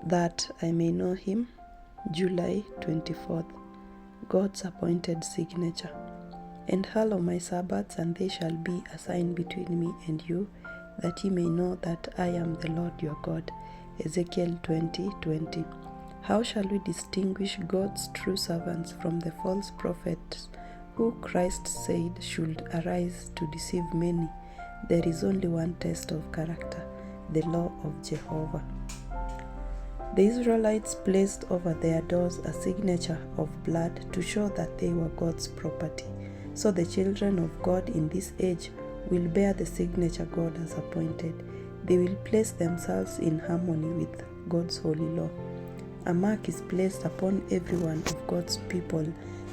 that I may know him. July 24th. God's appointed signature. And hallow my sabbaths, and they shall be a sign between me and you, that ye may know that I am the Lord your God. Ezekiel 20:20. How shall we distinguish God's true servants from the false prophets who Christ said should arise to deceive many? There is only one test of character, the law of Jehovah. The Israelites placed over their doors a signature of blood to show that they were God's property. So the children of God in this age will bear the signature God has appointed. They will place themselves in harmony with God's holy law. A mark is placed upon every one of God's people,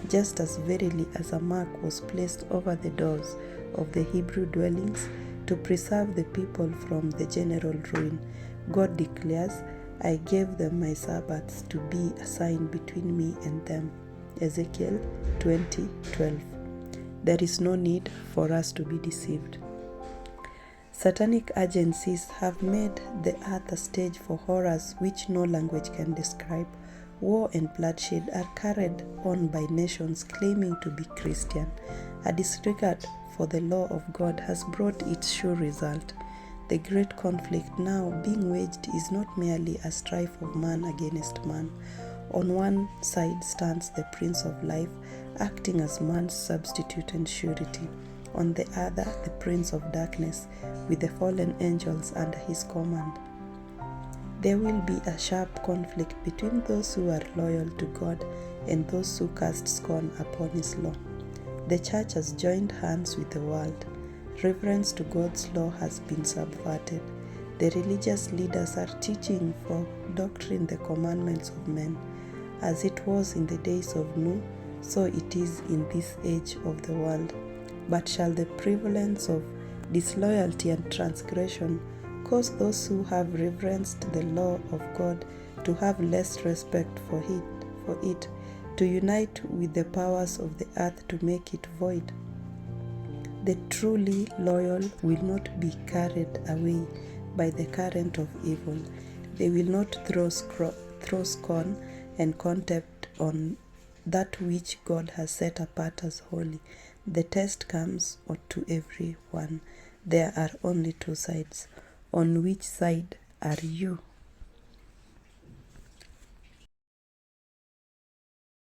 just as verily as a mark was placed over the doors of the Hebrew dwellings to preserve the people from the general ruin. God declares, I gave them my Sabbaths to be a sign between me and them. Ezekiel 20:12. There is no need for us to be deceived. Satanic agencies have made the earth a stage for horrors which no language can describe. War and bloodshed are carried on by nations claiming to be Christian. A disregard for the law of God has brought its sure result. The great conflict now being waged is not merely a strife of man against man. On one side stands the Prince of Life, acting as man's substitute and surety. On the other, the Prince of Darkness, with the fallen angels under his command. There will be a sharp conflict between those who are loyal to God and those who cast scorn upon his law. The church has joined hands with the world. Reverence to God's law has been subverted. The religious leaders are teaching for doctrine the commandments of men. As it was in the days of Noah, so it is in this age of the world. But shall the prevalence of disloyalty and transgression cause those who have reverenced the law of God to have less respect for it, to unite with the powers of the earth to make it void? The truly loyal will not be carried away by the current of evil. They will not throw scorn and contempt on that which God has set apart as holy. The test comes to every one. There are only two sides. On which side are you?